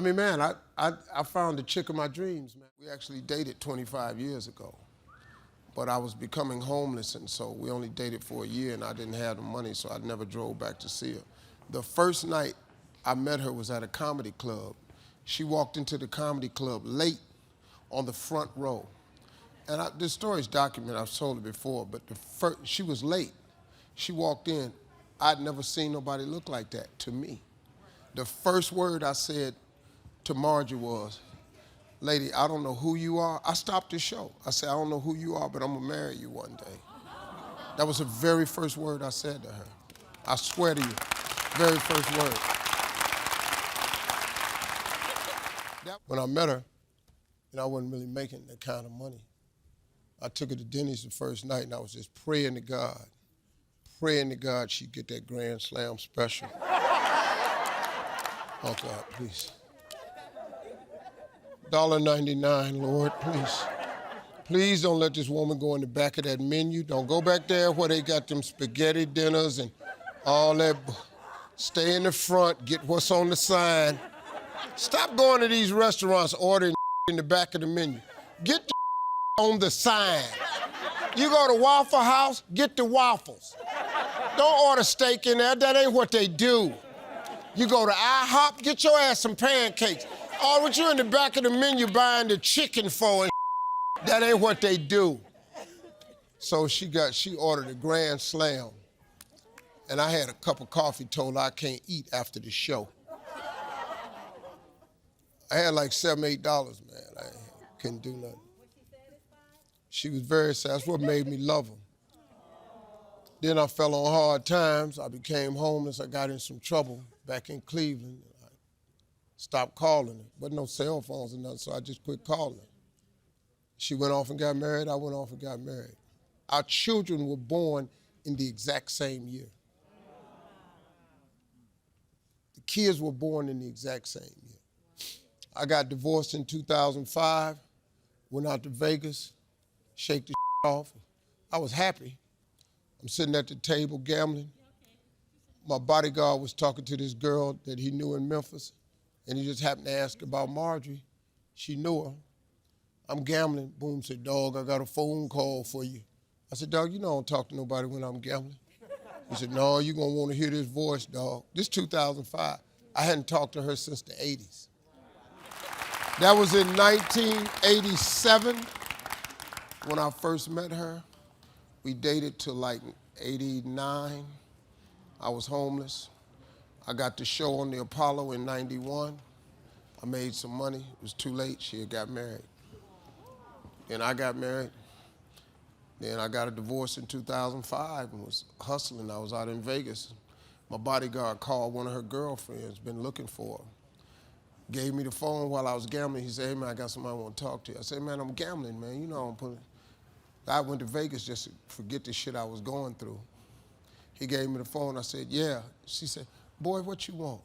I mean, man, I found the chick of my dreams, man. We actually dated 25 years ago, but I was becoming homeless, and so we only dated for a year, and I didn't have the money, so I never drove back to see her. The first night I met her was at a comedy club. She walked into the comedy club late on the front row. And this story's documented, I've told it before, but she was late. She walked in. I'd never seen nobody look like that to me. The first word I said to Margie was, "Lady, I don't know who you are." I stopped the show. I said, "I don't know who you are, but I'm gonna marry you one day." That was the very first word I said to her. I swear to you, very first word. When I met her, I wasn't really making that kind of money. I took her to Denny's the first night, and I was just praying to God she'd get that Grand Slam special. Oh, God, please. $1.99, Lord, please. Please don't let this woman go in the back of that menu. Don't go back there where they got them spaghetti dinners and all that. Stay in the front, get what's on the sign. Stop going to these restaurants ordering in the back of the menu. Get the on the sign. You go to Waffle House, get the waffles. Don't order steak in there, that ain't what they do. You go to IHOP, get your ass some pancakes. Or what you in the back of the menu buying the chicken for and that ain't what they do. So she ordered a Grand Slam. And I had a cup of coffee, told her I can't eat after the show. I had like $7, $8, man. I couldn't do nothing. She was very sad. That's what made me love her. Then I fell on hard times. I became homeless. I got in some trouble back in Cleveland. I stopped calling her. Wasn't no cell phones or nothing, so I just quit calling her. She went off and got married. I went off and got married. Our children were born in the exact same year. The kids were born in the exact same year. I got divorced in 2005, went out to Vegas, shake the off. I was happy. I'm sitting at the table gambling. My bodyguard was talking to this girl that he knew in Memphis, and he just happened to ask about Marjorie. She knew her. I'm gambling. Boom, said, "Dog, I got a phone call for you." I said, "Dog, you know I don't talk to nobody when I'm gambling." He said, "No, you're going to want to hear this voice, dog." This 2005. I hadn't talked to her since the 80s. That was in 1987 when I first met her. We dated till like 89. I was homeless. I got the show on the Apollo in 91. I made some money. It was too late. She had got married. Then I got married. Then I got a divorce in 2005 and was hustling. I was out in Vegas. My bodyguard called one of her girlfriends, been looking for her. Gave me the phone while I was gambling. He said, "Hey, man, I got somebody I want to talk to you." I said, "Man, I'm gambling, man. You know I'm pulling." I went to Vegas just to forget the shit I was going through. He gave me the phone. I said, "Yeah." She said, "Boy, what you want?"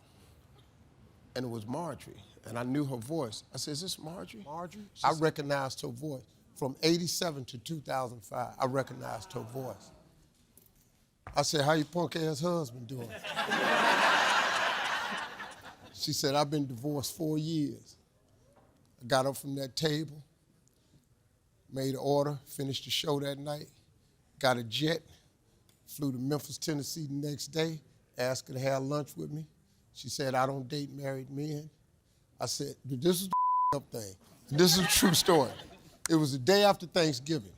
And it was Marjorie, and I knew her voice. I said, "Is this Marjorie?" Marjorie? I recognized her voice. From 87 to 2005, I recognized her voice. I said, "How your punk-ass husband doing?" She said, "I've been divorced 4 years." I got up from that table, made an order, finished the show that night, got a jet, flew to Memphis, Tennessee the next day, asked her to have lunch with me. She said, "I don't date married men." I said, "This is the up thing. This is a true story." It was the day after Thanksgiving.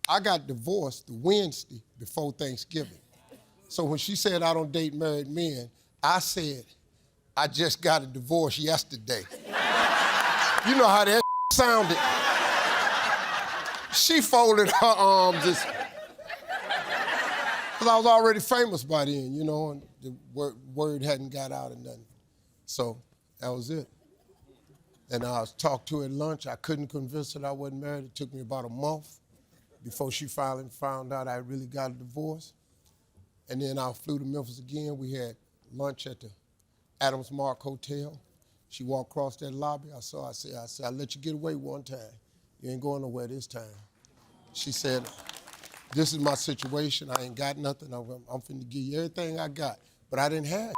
I got divorced the Wednesday before Thanksgiving. So when she said, "I don't date married men," I said, "I just got a divorce yesterday." You know how that sounded. She folded her arms because I was already famous by then, you know, and the word hadn't got out or nothing. So that was it. And I was talked to at lunch. I couldn't convince her that I wasn't married. It took me about a month before she finally found out I really got a divorce. And then I flew to Memphis again. We had lunch at the Adams Mark Hotel. She walked across that lobby. I said, "I let you get away one time. You ain't going nowhere this time." She said, "This is my situation. I ain't got nothing. I'm finna give you everything I got." But I didn't have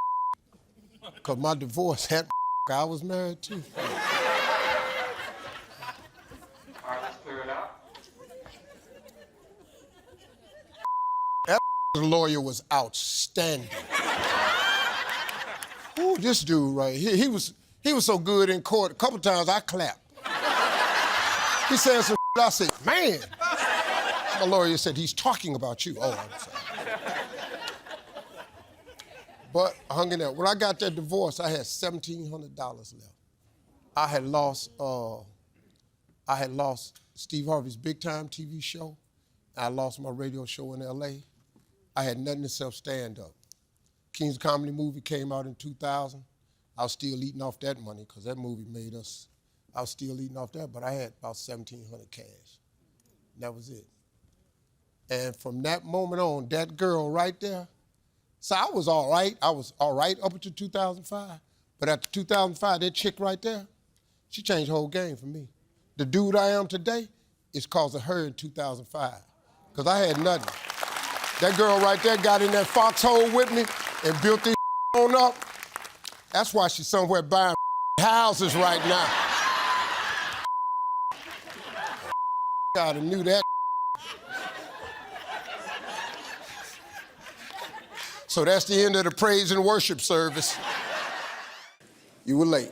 because my divorce had I was married too. All right, let's clear it out. That lawyer was outstanding. Ooh, this dude right here, he was so good in court. A couple times I clapped. He said some I said, man. My lawyer said, he's talking about you. Oh, I'm sorry. But I hung in there. When I got that divorce, I had $1,700 left. I had lost Steve Harvey's big time TV show. I lost my radio show in LA. I had nothing except stand up. King's Comedy movie came out in 2000. I was still eating off that money because that movie made us, I was still eating off that, but I had about $1,700 cash. And that was it. And from that moment on, that girl right there, so I was all right. I was all right up until 2005. But after 2005, that chick right there, she changed the whole game for me. The dude I am today is because of her in 2005. Because I had nothing. That girl right there got in that foxhole with me and built this on up. That's why she's somewhere buying houses right now. God, I knew that. So that's the end of the praise and worship service. You were late.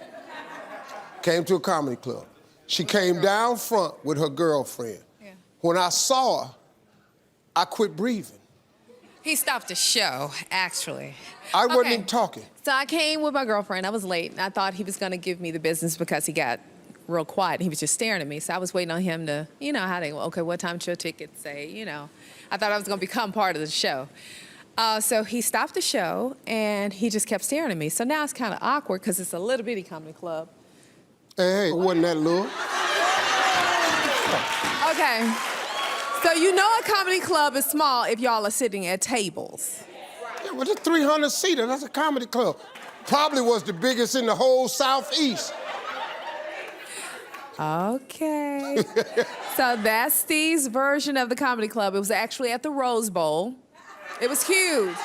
Came to a comedy club. She came down front with her girlfriend. Yeah. When I saw her, I quit breathing. He stopped the show, actually. I wasn't even talking. So I came with my girlfriend. I was late, and I thought he was going to give me the business because he got real quiet. He was just staring at me. So I was waiting on him to, you know, how they, okay, what time's your ticket say, you know. I thought I was going to become part of the show. So he stopped the show, and he just kept staring at me. So now it's kind of awkward because it's a little bitty comedy club. Hey, it wasn't that little. Okay. So you know a comedy club is small if y'all are sitting at tables. Yeah, well, it's 300 seater. That's a comedy club. Probably was the biggest in the whole Southeast. Okay. So that's Steve's version of the comedy club. It was actually at the Rose Bowl. It was huge.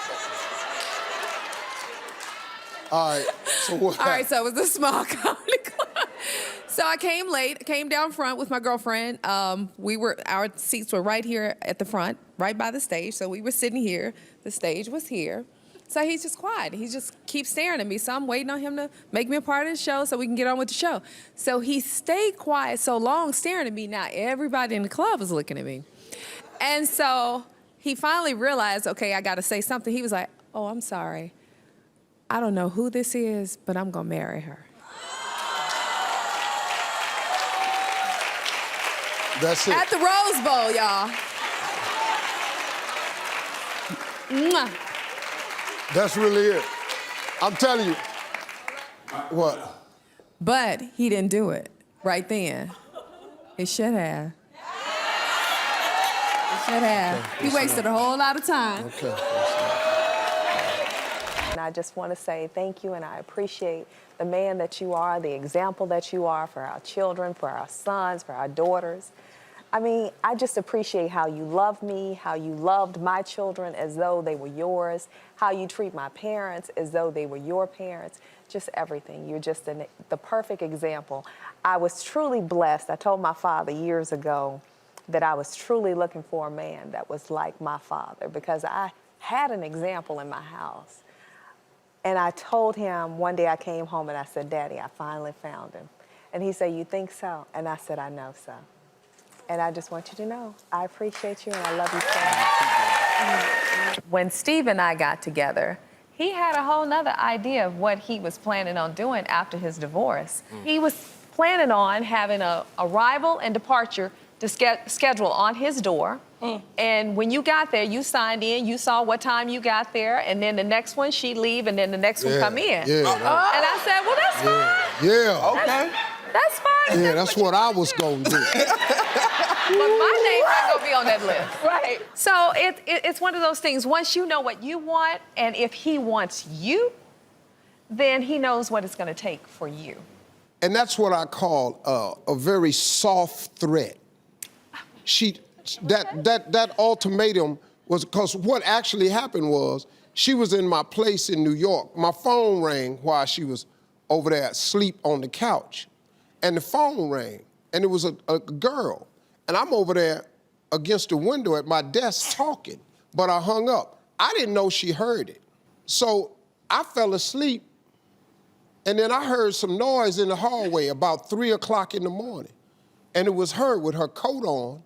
All right, so what? All right, so it was a small comedy club. So I came late, came down front with my girlfriend. Our seats were right here at the front, right by the stage. So we were sitting here, the stage was here. So he's just quiet. He just keeps staring at me. So I'm waiting on him to make me a part of the show so we can get on with the show. So he stayed quiet so long staring at me. Now everybody in the club was looking at me. And so he finally realized, okay, I gotta say something. He was like, oh, I'm sorry. I don't know who this is, but I'm gonna marry her. That's it. At the Rose Bowl, y'all. Mwah. That's really it. I'm telling you. What? But he didn't do it right then. He should have. He should have. Okay, He wasted a whole lot of time. Okay. And I just want to say thank you, and I appreciate the man that you are, the example that you are for our children, for our sons, for our daughters. I mean, I just appreciate how you love me, how you loved my children as though they were yours, how you treat my parents as though they were your parents, just everything. You're just the perfect example. I was truly blessed. I told my father years ago that I was truly looking for a man that was like my father because I had an example in my house. And I told him, one day I came home and I said, Daddy, I finally found him. And he said, you think so? And I said, I know so. And I just want you to know, I appreciate you and I love you so much. When Steve and I got together, he had a whole nother idea of what he was planning on doing after his divorce. He was planning on having a arrival and departure to schedule on his door. And when you got there, you signed in, you saw what time you got there, and then the next one, she'd leave, and then the next one come in. Yeah, and I said, well, that's fine. Yeah. Okay. That's fine. Yeah, that's what I was going to do. But my name's not going to be on that list. Right. So it's one of those things. Once you know what you want, and if he wants you, then he knows what it's going to take for you. And that's what I call a very soft threat. That ultimatum was because what actually happened was she was in my place in New York. My phone rang while she was over there asleep on the couch, and the phone rang, and it was a girl, and I'm over there against the window at my desk talking, but I hung up. I didn't know she heard it. So I fell asleep, and then I heard some noise in the hallway about 3 o'clock in the morning, and it was her with her coat on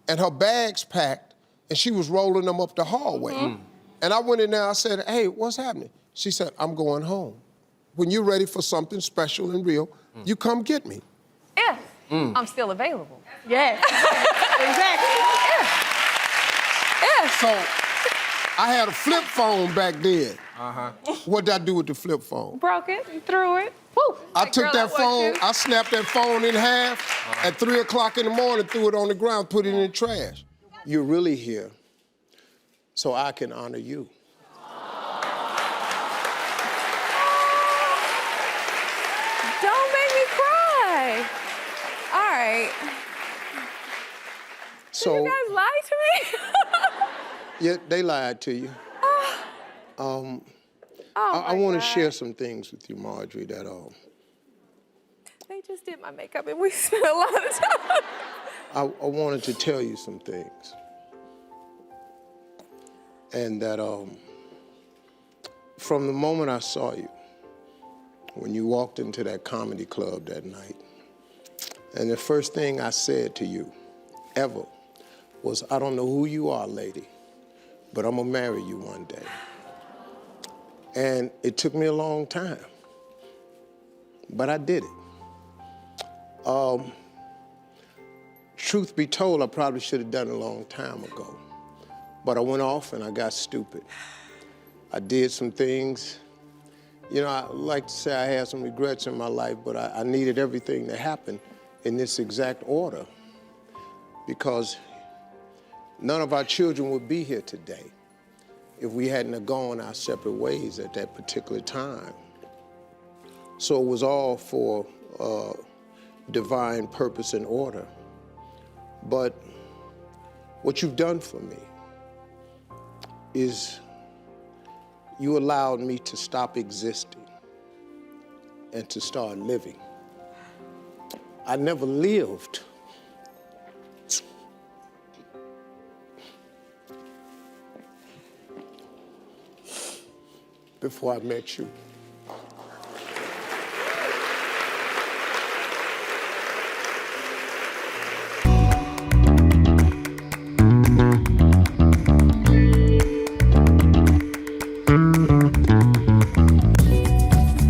and her bags packed, and she was rolling them up the hallway. And I went in there, I said, hey, what's happening? She said, I'm going home. When you're ready for something special and real, you come get me. If I'm still available. Yes. Exactly. So I had a flip phone back then. What did I do with the flip phone? Broke it, you threw it. Woo. I Like, took girl, that was phone, you. I snapped that phone in half at 3 o'clock in the morning, threw it on the ground, put it in the trash. You're really here so I can honor you. Don't make me cry. All right. So, You guys lied to me? yeah, they lied to you. Oh I my want to God. share some things with you, Marjorie, that They just did my makeup and we spent a lot of time. I wanted to tell you some things. And that from the moment I saw you, when you walked into that comedy club that night, and the first thing I said to you ever was, I don't know who you are, lady, but I'm gonna marry you one day. And it took me a long time, but I did it. Truth be told, I probably should have done it a long time ago, but I went off and I got stupid. I did some things. You know, I like to say I had some regrets in my life, but I needed everything to happen in this exact order because none of our children would be here today if we hadn't have gone our separate ways at that particular time. So it was all for divine purpose and order. But what you've done for me is you allowed me to stop existing and to start living. I never lived before I met you.